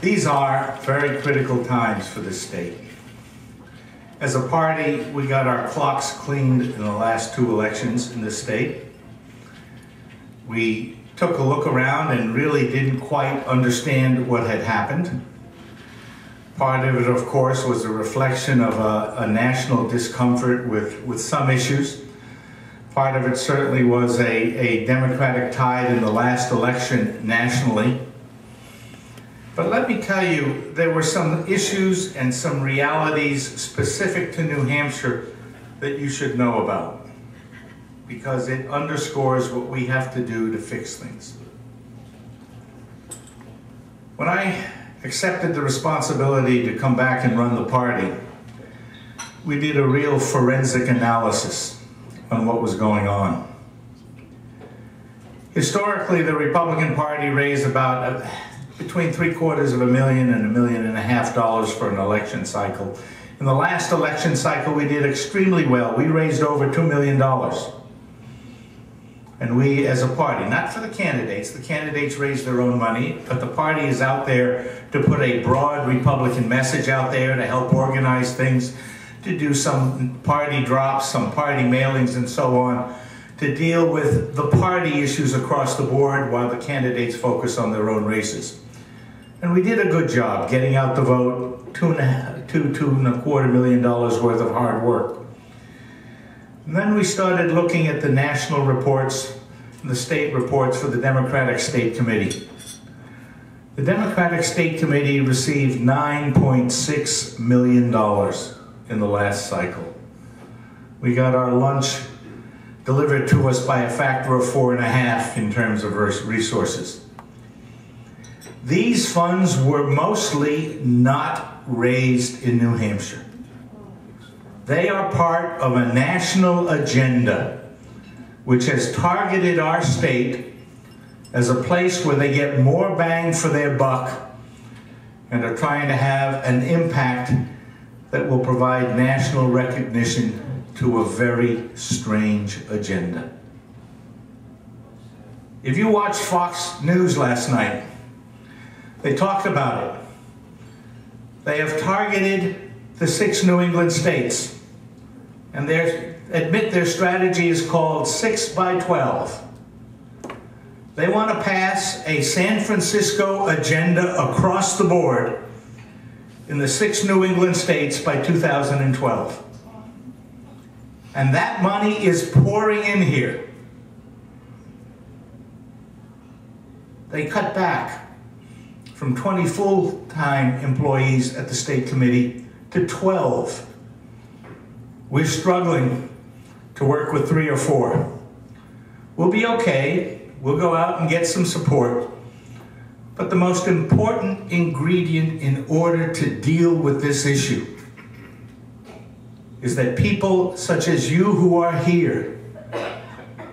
These are very critical times for the state. As a party, we got our clocks cleaned in the last 2 elections in the state. We took a look around and really didn't quite understand what had happened. Part of it, of course, was a reflection of a national discomfort with some issues. Part of it certainly was a Democratic tide in the last election nationally. But let me tell you, there were some issues and some realities specific to New Hampshire that you should know about, because it underscores what we have to do to fix things. When I accepted the responsibility to come back and run the party, we did a real forensic analysis on what was going on. Historically, the Republican Party raised about between $750,000 and $1.5 million for an election cycle. In the last election cycle, we did extremely well. We raised over $2 million. And we, as a party, not for the candidates raised their own money, but the party is out there to put a broad Republican message out there to help organize things, to do some party drops, some party mailings and so on, to deal with the party issues across the board while the candidates focus on their own races. And we did a good job getting out the vote, $2.25 million worth of hard work. And then we started looking at the national reports and the state reports for the Democratic State Committee. The Democratic State Committee received $9.6 million in the last cycle. We got our lunch delivered to us by a factor of 4.5 in terms of resources. These funds were mostly not raised in New Hampshire. They are part of a national agenda which has targeted our state as a place where they get more bang for their buck and are trying to have an impact that will provide national recognition to a very strange agenda. If you watched Fox News last night, they talked about it. They have targeted the 6 New England states, and they admit their strategy is called 6 by 12. They want to pass a San Francisco agenda across the board in the 6 New England states by 2012. And that money is pouring in here. They cut back from 20 full-time employees at the state committee to 12. We're struggling to work with 3 or 4. We'll be okay. We'll go out and get some support. But the most important ingredient in order to deal with this issue is that people such as you who are here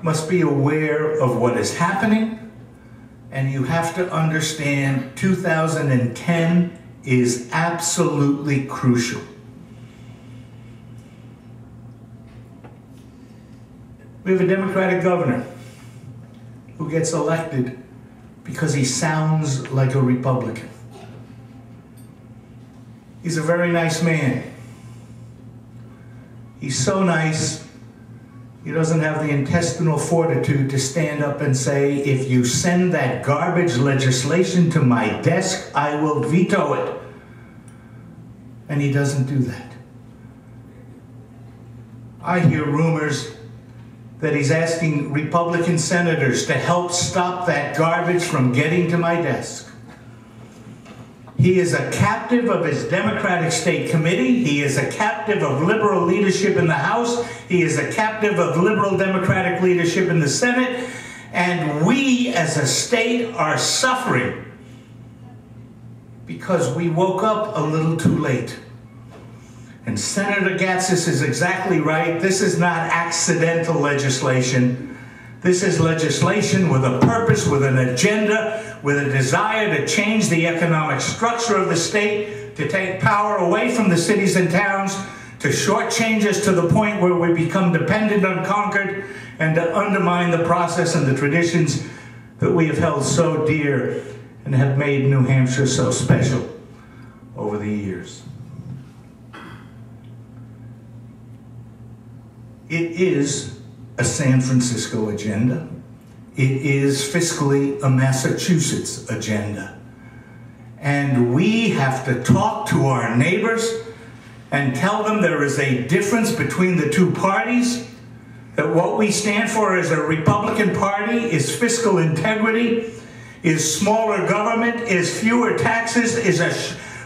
must be aware of what is happening, and you have to understand 2010 is absolutely crucial. We have a Democratic governor who gets elected because he sounds like a Republican. He's a very nice man. He's so nice, he doesn't have the intestinal fortitude to stand up and say, if you send that garbage legislation to my desk, I will veto it. And he doesn't do that. I hear rumors that he's asking Republican senators to help stop that garbage from getting to my desk. He is a captive of his Democratic State Committee. He is a captive of liberal leadership in the House. He is a captive of liberal Democratic leadership in the Senate. And we as a state are suffering because we woke up a little too late. And Senator Gatsis is exactly right. This is not accidental legislation. This is legislation with a purpose, with an agenda, with a desire to change the economic structure of the state, to take power away from the cities and towns, to shortchange us to the point where we become dependent on Concord, and to undermine the process and the traditions that we have held so dear and have made New Hampshire so special over the years. It is a San Francisco agenda. It is fiscally a Massachusetts agenda. And we have to talk to our neighbors and tell them there is a difference between the two parties, that what we stand for as a Republican Party is fiscal integrity, is smaller government, is fewer taxes, is a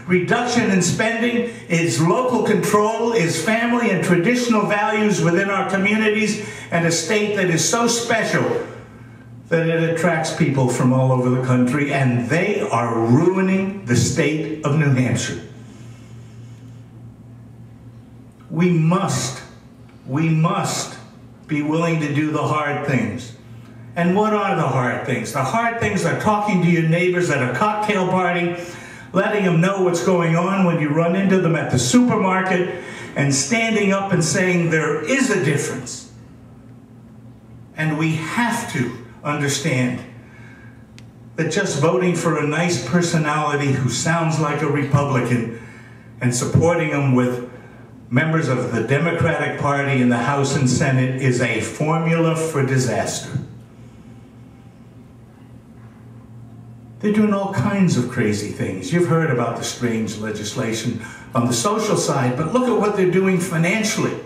reduction in spending, is local control, is family and traditional values within our communities, and a state that is so special that it attracts people from all over the country, and they are ruining the state of New Hampshire. We must be willing to do the hard things. And what are the hard things? The hard things are talking to your neighbors at a cocktail party, letting them know what's going on when you run into them at the supermarket, and standing up and saying there is a difference. And we have to understand that just voting for a nice personality who sounds like a Republican and supporting them with members of the Democratic Party in the House and Senate is a formula for disaster. They're doing all kinds of crazy things. You've heard about the strange legislation on the social side, but look at what they're doing financially.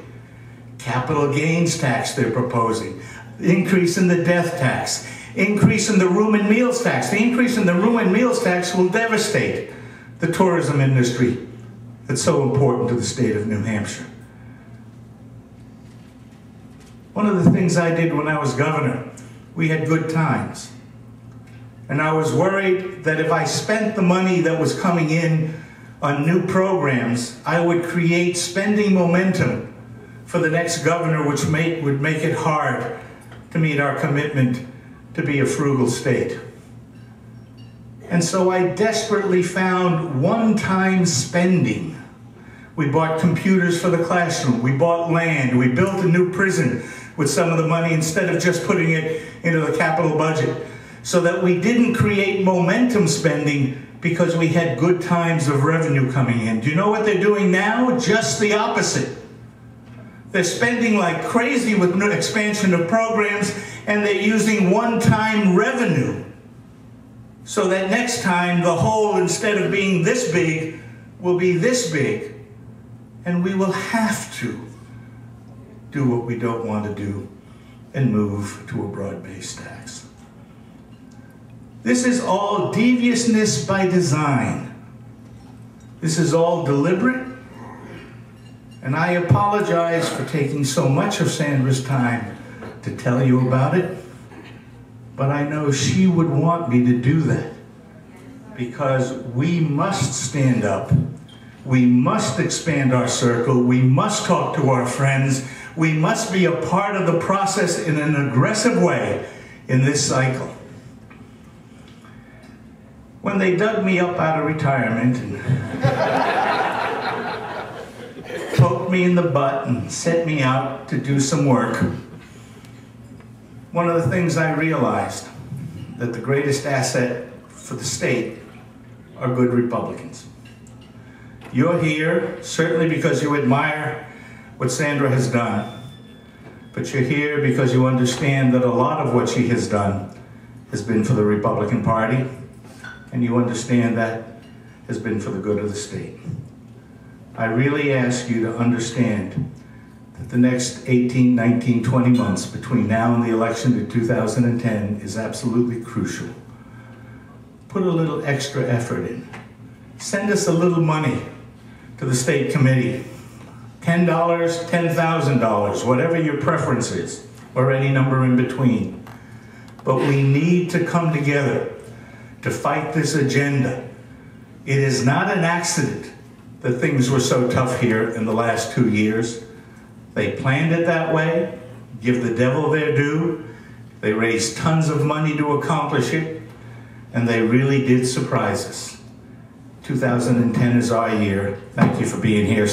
Capital gains tax they're proposing, increase in the death tax, increase in the room and meals tax. The increase in the room and meals tax will devastate the tourism industry that's so important to the state of New Hampshire. One of the things I did when I was governor, we had good times. And I was worried that if I spent the money that was coming in on new programs, I would create spending momentum for the next governor, which would make it hard to meet our commitment to be a frugal state. And so I desperately found one-time spending. We bought computers for the classroom. We bought land. We built a new prison with some of the money instead of just putting it into the capital budget, so that we didn't create momentum spending because we had good times of revenue coming in. Do you know what they're doing now? Just the opposite. They're spending like crazy with new expansion of programs, and they're using one-time revenue so that next time the hole, instead of being this big, will be this big. And we will have to do what we don't want to do and move to a broad-based tax. This is all deviousness by design. This is all deliberate. And I apologize for taking so much of Sandra's time to tell you about it. But I know she would want me to do that, because we must stand up. We must expand our circle. We must talk to our friends. We must be a part of the process in an aggressive way in this cycle. When they dug me up out of retirement and poked me in the butt and sent me out to do some work, one of the things I realized, that the greatest asset for the state are good Republicans. You're here, certainly because you admire what Sandra has done, but you're here because you understand that a lot of what she has done has been for the Republican Party, and you understand that has been for the good of the state. I really ask you to understand that the next 18, 19, 20 months between now and the election to 2010 is absolutely crucial. Put a little extra effort in. Send us a little money to the state committee. $10, $10,000, whatever your preference is, or any number in between. But we need to come together to fight this agenda. It is not an accident that things were so tough here in the last 2 years. They planned it that way. Give the devil their due. They raised tons of money to accomplish it, and they really did surprise us. 2010 is our year. Thank you for being here.